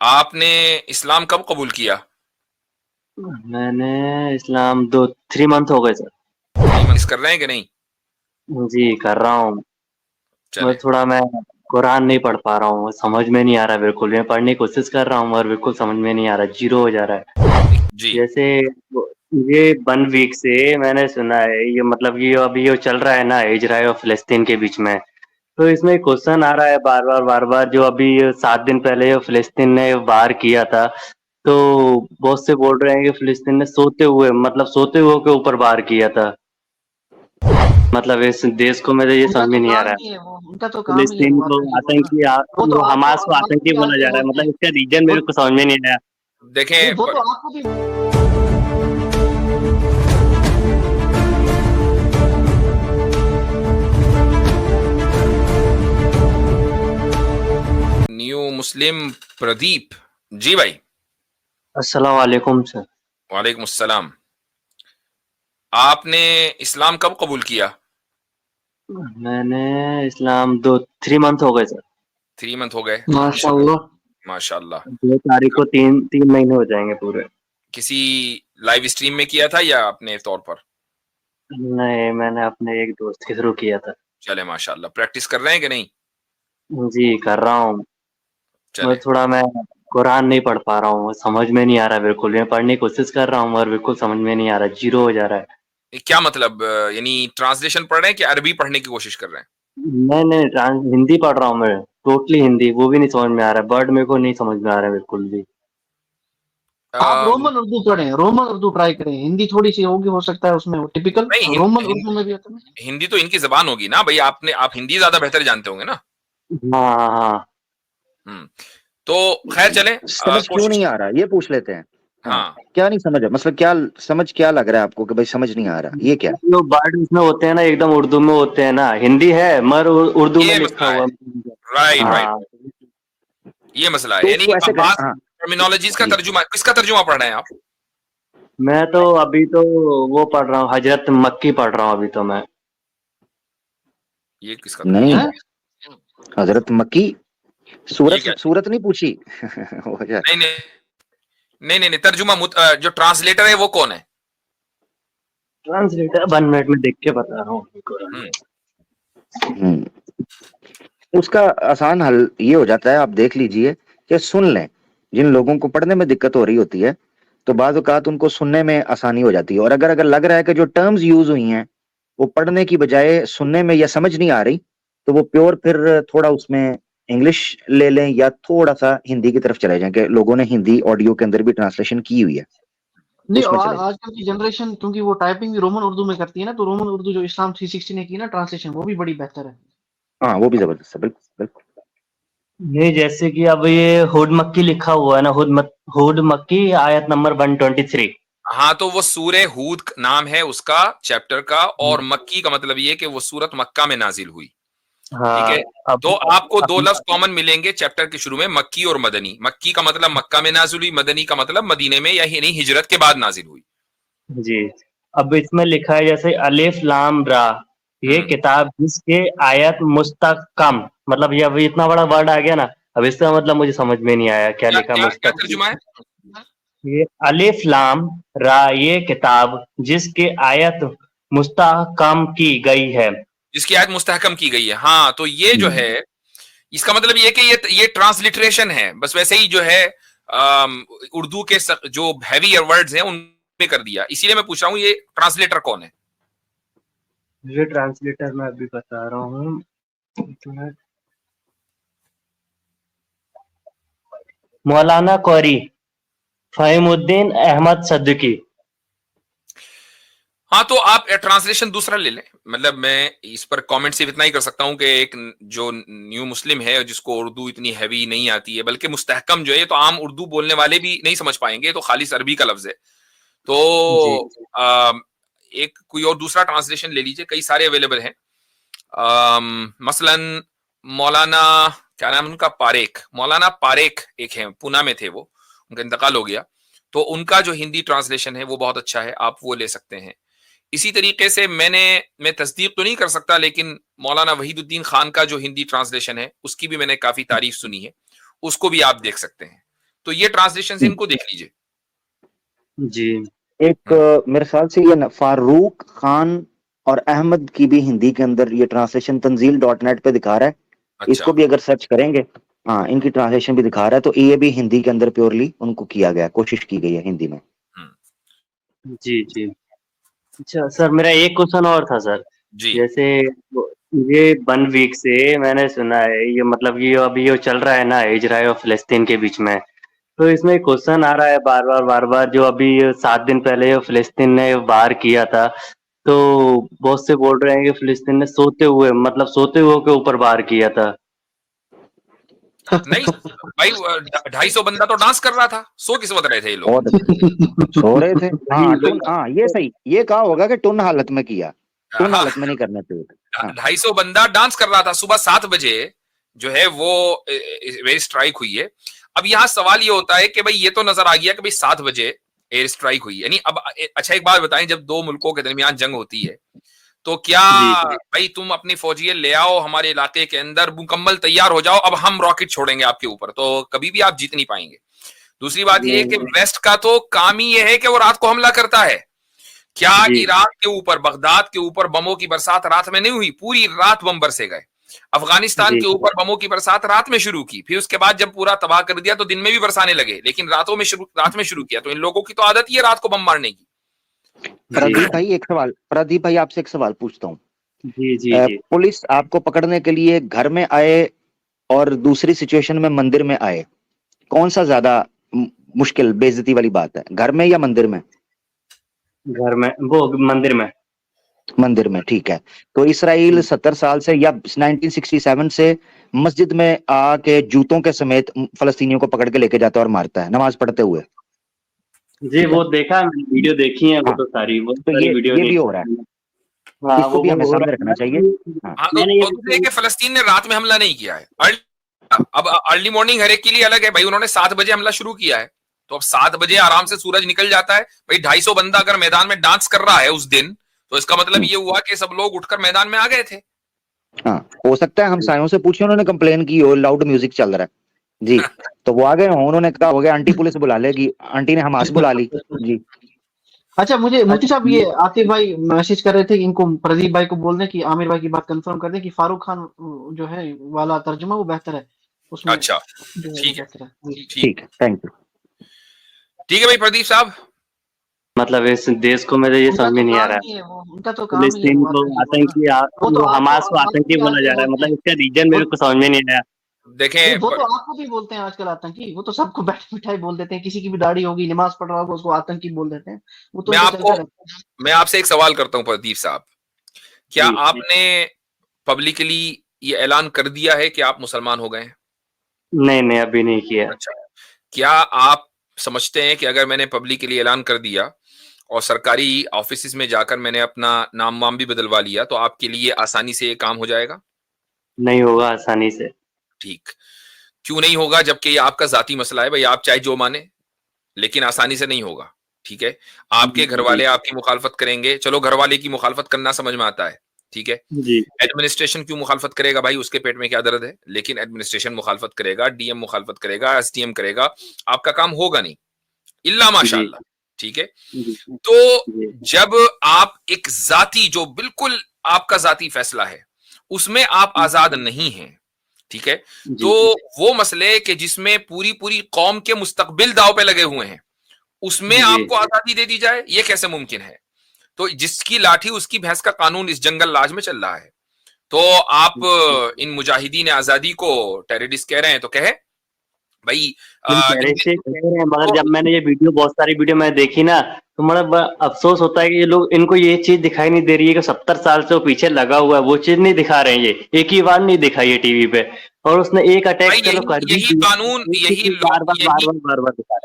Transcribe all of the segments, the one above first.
आपने इस्लाम कब कबूल किया? मैंने इस्लाम 3 मंथ हो गए सर। 3 मंथ्स कर रहे हैं कि नहीं? जी, कर रहा हूँ। चले। मैं कुरान नहीं पढ़ पा रहा हूँ, समझ में नहीं आ रहा बिल्कुल। मैं पढ़ने की कोशिश कर रहा हूँ और बिल्कुल समझ में नहीं आ रहा, ज़ीरो हो जा रहा है। जी। जैसे वो ये 1 वीक से मैंने सुना है, ये मतलब ये अभी ये चल रहा है ना इज़राइल और फ़िलिस्तीन के बीच में, तो इसमें क्वेश्चन आ रहा है बार-बार जो अभी 7 दिन पहले फ़िलिस्तीन ने वार किया था, तो बहुत से बोल रहे हैं कि फ़िलिस्तीन ने सोते हुए के ऊपर वार किया था। मतलब इस देश को मेरे ये उनका समझ में तो नहीं आ काम रहा है। ही है वो, उनका तो काम ही है फ़िलिस्तीन वो को आतंकी बोलना। आतंकी वो तो वो आपको हमास को आपको आतंकी भी बोला आतंकी जा रहा है, बोलते हैं। मतलब इसका रीज़न वो मेरे को समझ में नहीं आया। नहीं, देखें वो तो आपको भी। न्यू मुस्लिम प्रदीप। जी भाई। अस्सलाम वालेकुम सर। वालेकुम अस्सलाम। आपने इस्लाम कब कबूल किया? मैंने इस्लाम 3 मंथ हो गए सर। 3 मंथ हो गए। माशाल्लाह। माशाल्लाह। 2 तारीख को 3 महीने हो जाएँगे पूरे। किसी लाइव स्ट्रीम में किया था या अपने तौर पर? नहीं, मैंने अपने एक दोस्त के थ्रू किया था। चले माशाल्लाह। प्रैक्टिस कर रहे हैं कि नहीं? जी, कर रहा हूँ। चले। मैं कुरान नहीं पढ़ पा रहा हूँ, समझ में नहीं आ रहा बिल्कुल। मैं पढ़ने की कोशिश कर रहा हूँ और बिल्कुल समझ में नहीं आ रहा, ज़ीरो हो जा रहा है। ये क्या मतलब, यानी ट्रांसलेशन पढ़ रहे हैं कि अरबी पढ़ने की कोशिश कर रहे हैं? नहीं, हिंदी पढ़ रहा हूँ मैं, टोटली हिंदी, वो भी नहीं समझ में आ रहा है, वर्ड मेरे को नहीं समझ में आ रहा है बिल्कुल भी। आप अम, रोमन उर्दू पढ़ें, रोमन उर्दू ट्राई करें। हिंदी थोड़ी सी होगी, हो सकता है उसमें टिपिकल नहीं, रोमन उर्दू में भी आता है। हिंदी तो इनकी जबान होगी ना भाई। आप हिंदी ज्यादा बेहतर जानते होंगे ना। हाँ, हाँ, हाँ। हम्म। तो खैर चले, समझ क्यों कोशिश। नहीं आ रहा ये पूछ लेते हैं। हाँ, हाँ। क्या नहीं समझ मतलब क्या समझ क्या लग रहा है आपको कि भाई समझ नहीं आ रहा ये क्या। जो वर्ड उसमें होते हैं ना एकदम उर्दू में होते हैं ना, हिंदी है मगर उर्दू में ये लिखा मसला है। हुआ राइट राइट। हाँ। ये मसला है, तो यानी उसको ऐसे कर, बात हाँ टर्मिनोलॉजीज का जी। तर्जुमा, किसका तर्जुमा पढ़ रहे हैं आप? मैं तो अभी तो वो पढ़ रहा हूँ, हजरत मक्की पढ़ रहा हूँ अभी तो मैं। ये किसका नहीं, तर्जुमा? हैं? हजरत मक्की ये सूरत क्या? सूरत नहीं पूछी हो जाए। नहीं नहीं नहीं नहीं, नहीं तर्जुमा जो ट्रांसलेटर है वो कौन है? ट्रांसलेटर 1 मिनट में देख के बता रहा हूँ। हम्म। हम्म, उसका आसान हल ये हो जाता है, आप देख लीजिए कि सुन लें। जिन लोगों को पढ़ने में दिक्कत हो रही होती है तो बाज़ औक़ात उनको सुनने में आसानी हो जाती है, और अगर अगर लग रहा है कि जो टर्म्स यूज हुई हैं वो पढ़ने की बजाय सुनने में या समझ नहीं आ रही, तो वो प्योर फिर थोड़ा उसमें इंग्लिश ले लें या थोड़ा सा हिंदी की तरफ चले जाएं कि लोगों ने हिंदी ऑडियो के अंदर भी ट्रांसलेशन की हुई है, नहीं, उसमें चले जाएं। आजकल की जनरेशन क्योंकि वो टाइपिंग भी रोमन उर्दू में करती है ना, तो रोमन उर्दू जो इस्लाम 360 ने की ना ट्रांसलेशन, वो भी बड़ी बेहतर है। हाँ वो भी जबरदस्त है, बिल्कुल बिल्कुल। ये जैसे कि अब ये हुड मक्की लिखा हुआ है ना, हुड मक्की आयत नंबर 123। हाँ, तो वो सूरे हूद नाम है उसका चैप्टर का, और मक्की का मतलब ये कि वो सूरत मक्का में नाजिल हुई। ठीक हाँ। है। अब तो आपको दो अब लफ्ज कॉमन मिलेंगे चैप्टर के शुरू में, मक्की और मदनी। मक्की का मतलब मक्का में नाजिल हुई, मदनी का मतलब मदीने में या यानी हिजरत के बाद नाजिल हुई। जी, अब इसमें लिखा है जैसे अलिफ लाम रा, ये हम्म। किताब जिसके आयत मुस्तकम, मतलब ये अभी इतना बड़ा वर्ड आ गया ना, अब इसका मतलब मुझे समझ में नहीं आया क्या क्या लिखा क्या क्या मुस्तकम। तर्जुमा है? ये अलिफ लाम रा, ये किताब जिसके आयत मुस्तहकम की गई है। जिसकी आयत मुस्तहकम की गई है। हाँ, तो ये जो है, इसका मतलब ये कि ये ट्रांसलिटरेशन है, बस वैसे ही जो है उर्दू के जो हैवी वर्ड्स हैं उनमें कर दिया। इसीलिए मैं पूछ रहा हूँ, ये ट्रांसलेटर कौन है? ये ट्रांसलेटर मैं अभी बता रहा हूँ। मौलाना कौरी फहीमुद्दीन अहमद सद्दकी। हाँ, तो आप ट्रांसलेशन दूसरा ले लें। मतलब मैं इस पर कमेंट सिर्फ इतना ही कर सकता हूँ कि एक जो न्यू मुस्लिम है जिसको उर्दू इतनी हैवी नहीं आती है, बल्कि मुस्तहकम जो है, ये तो आम उर्दू बोलने वाले भी नहीं समझ पाएंगे, तो खालिस अरबी का लफ्ज है। जी। तो एक कोई और दूसरा ट्रांसलेशन ले लीजिए, कई सारे अवेलेबल हैं। मसलन मौलाना, क्या नाम है उनका, पारेख, मौलाना पारेख एक है, पूना में थे वो, उनका इंतकाल हो गया। तो उनका जो हिंदी ट्रांसलेशन है वो बहुत अच्छा है, आप वो ले सकते हैं। इसी तरीके से मैं तस्दीक तो नहीं कर सकता, लेकिन मौलाना वहीदुद्दीन खान का जो हिंदी ट्रांसलेशन है उसकी भी मैंने काफी तारीफ सुनी है, उसको भी आप देख सकते हैं। तो ये ट्रांसलेशन से इनको देख लीजिए। जी। एक मेरे ख्याल से ये फारूक खान और अहमद की भी हिंदी के अंदर ये ट्रांसलेशन तंजील.net पे दिखा रहा है। अच्छा, इसको भी अगर सर्च करेंगे, हाँ, इनकी ट्रांसलेशन भी दिखा रहा है, तो ये भी हिंदी के अंदर प्योरली उनको किया गया, कोशिश की गई है हिंदी में। जी, जी। अच्छा सर, मेरा एक क्वेश्चन और था सर। जी। जैसे ये 1 वीक से मैंने सुना है, ये मतलब ये अभी ये चल रहा है ना इजराइल और फिलिस्तीन के बीच में, तो इसमें क्वेश्चन आ रहा है बार-बार जो अभी 7 दिन पहले फिलिस्तीन ने वार किया था, तो बहुत से बोल रहे हैं कि फिलिस्तीन ने सोते हुए के ऊपर वार किया था। नहीं भाई, 250 बंदा तो डांस कर रहा था, सो किस वक्त रहे थे ये लोग? बहुत सो रहे थे। हाँ, जी, टुन, हाँ, ये सही, ये कहा होगा कि टुन हालत में किया, टुन हाँ, हालत में नहीं करना चाहिए था। हाँ, 250 बंदा डांस कर रहा था सुबह 7 बजे, जो है वो एयर स्ट्राइक हुई है। अब यहाँ सवाल ये होता है कि भाई ये तो नजर आ गया कि भाई 7 बजे एयर स्ट्राइक हुई, यानी अब अच्छा एक बात बताएं, जब दो मुल्कों के दरमियान जंग होती है तो क्या जी, भाई तुम अपनी फौजिये ले आओ हमारे इलाके के अंदर, मुकम्मल तैयार हो जाओ, अब हम रॉकेट छोड़ेंगे आपके ऊपर, तो कभी भी आप जीत नहीं पाएंगे। दूसरी बात यह है कि वेस्ट का तो काम ही यह है कि वो रात को हमला करता है। क्या जी। इराक के ऊपर, बगदाद के ऊपर बमों की बरसात रात में नहीं हुई? पूरी रात बम बरसे गए। अफगानिस्तान जी। के ऊपर बमों की बरसात रात में शुरू की, फिर उसके बाद जब पूरा तबाह कर दिया तो दिन में भी बरसाने लगे, लेकिन रात में शुरू किया। तो इन लोगों की तो आदत ही है रात को बम मारने की। प्रदीप भाई आपसे एक सवाल पूछता हूँ। जी, जी, जी। पुलिस आपको पकड़ने के लिए घर में आए और दूसरी सिचुएशन में मंदिर में आए, कौन सा ज्यादा मुश्किल बेइज्जती वाली बात है, घर में या मंदिर में? घर में, वो मंदिर में। मंदिर में, ठीक है। तो इसराइल 70 साल से या 1967 से मस्जिद में आके जूतों के समेत फलस्तीनियों को पकड़ के लेके जाता है और मारता है नमाज पढ़ते हुए। जी, वो देखा, वीडियो देखी है वो हाँ, तो सारी, वो तो सारी वीडियो ये भी देखी हो रहा है, हाँ, इसको भी हमें हो सामने रहा रखना चाहिए। हाँ, हाँ, तो दूसरे कि फलस्तीन ने रात में हमला नहीं किया है। अब अर्ली मॉर्निंग हर एक के लिए अलग है भाई। उन्होंने 7 बजे हमला शुरू किया है, तो अब 7 बजे आराम से सूरज निकल जाता है भाई। 250 बंदा अगर मैदान में डांस कर रहा है उस दिन, तो इसका मतलब ये हुआ कि सब लोग उठकर मैदान में आ गए थे। हाँ, हो सकता है हम सायों से पूछे, उन्होंने कंप्लेन की हो लाउड म्यूजिक चल रहा है जी, तो वो आ गए हों, उन्होंने कहा हो गया आंटी पुलिस बुला लेगी, आंटी ने हमास बुला ली जी। अच्छा, मुझे मुफ्ती साहब ये आतिफ भाई मैसेज कर रहे थे कि इनको प्रदीप भाई को बोल दें कि आमिर भाई की बात कंफर्म कर दें कि फारूक खान जो है वाला तर्जुमा वो बेहतर है उसमें। अच्छा, जो है ठीक है, बेहतर है। जी। ठीक है, थैंक यू। ठीक है भाई प्रदीप साहब। मतलब इस देश को मेरे ये उनका समझ तो में नहीं आ काम रहा ही है वो, उनका तो काम ही है फिलिस्तीन वो को आतंकी बोलना। वो तो वो हमास को आपको आतंकी भी बोला जा आजकल रहा है, बोलते मतलब हैं। इसका रीजन मेरे को समझ में नहीं आया। नहीं, वो तो देखें, आपको भी बोलते हैं आजकल आतंकी। वो तो सबको बैठे बिठाई बोल देते हैं, किसी की भी दाढ़ी होगी, नमाज पढ़ रहा होगा, उसको आतंकी बोल देते हैं। वो तो मैं उनका आपको चलता रहता है। मैं आपसे एक सवाल करता हूं प्रदीप साहब, क्या जी। आपने पब्लिकली ये ऐलान कर दिया है कि आप मुसलमान हो गए हैं? नहीं, नहीं, अभी नहीं किया। अच्छा, क्या आप समझते हैं कि अगर मैंने पब्लिकली ऐलान कर दिया और सरकारी ऑफिस में जाकर मैंने अपना नाम वाम भी बदलवा लिया, तो आपके लिए आसानी से ये काम हो जाएगा? नहीं होगा आसानी से। ठीक, क्यों नहीं होगा? जबकि ये आपका जाती मसला है भाई, आप चाहे जो माने, लेकिन आसानी से नहीं होगा। ठीक है, आपके घर वाले आपकी मुखालफत करेंगे, चलो घर वाले की मुखालफत करना समझ में आता है, ठीक है। जी। एडमिनिस्ट्रेशन क्यों मुखालफत करेगा भाई, उसके पेट में क्या दर्द है, लेकिन एडमिनिस्ट्रेशन मुखालफत करेगा, डीएम मुखालफत करेगा, एसडीएम करेगा, आपका काम होगा नहीं, इल्ला माशाअल्लाह। ठीक है, जी। तो जी। जब आप एक जाती, जो बिल्कुल आपका जाती फैसला है, उसमें आप आजाद नहीं हैं, ठीक है, तो वो मसले कि जिसमें पूरी पूरी कौम के मुस्तकबिल दाव पे लगे हुए हैं, उसमें आपको आजादी दे दी जाए, ये कैसे मुमकिन है? तो जिसकी लाठी उसकी भैंस का कानून इस जंगल राज में चल रहा है। तो आप इन मुजाहिदीन आजादी को टेररिस्ट कह रहे हैं, तो कहे भाई मगर जब मैंने ये वीडियो, बहुत सारी वीडियो मैं देखी ना, तो मतलब अफसोस होता है कि ये लोग, इनको ये चीज दिखाई नहीं दे रही है कि 70 साल से वो पीछे लगा हुआ है, वो चीज नहीं दिखा रहे हैं। ये एक ही बार नहीं दिखाई है टीवी पे, और उसने एक अटैक चलो कर दी, यही कानून,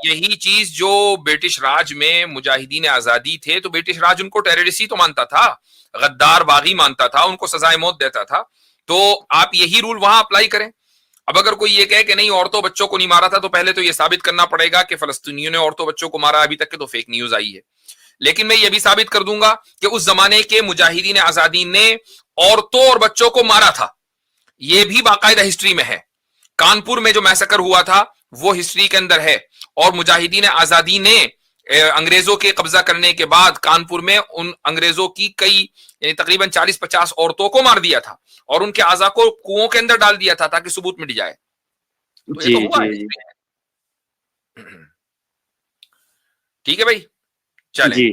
यही चीज जो ब्रिटिश राज में मुजाहिदीन आजादी थे, तो ब्रिटिश राज उनको टेररिस्ट ही तो मानता था, गद्दार बागी मानता था, उनको सजाए मौत देता था। तो आप यही रूल वहां अप्लाई करें। अब अगर कोई ये कहे कि नहीं औरतों बच्चों को नहीं मारा था, तो पहले तो ये साबित करना पड़ेगा कि फलस्तीनियों ने औरतों बच्चों को मारा। अभी तक के तो फेक न्यूज आई है, लेकिन मैं ये भी साबित कर दूंगा कि उस जमाने के मुजाहिदीन आजादी ने औरतों और बच्चों को मारा था, ये भी बाकायदा हिस्ट्री में है। कानपुर में जो मैसेकर हुआ था वो हिस्ट्री के अंदर है। और मुजाहिदीन आजादी ने अंग्रेजों के कब्जा करने के बाद कानपुर में उन अंग्रेजों की कई यानी तकरीबन 40-50 औरतों को मार दिया था और उनके आजा को कुओं के अंदर डाल दिया था ताकि सबूत मिट जाए। तो ये जी तो हुआ है, जी जी हिस्ट्री है। ठीक है भाई, चलें। जी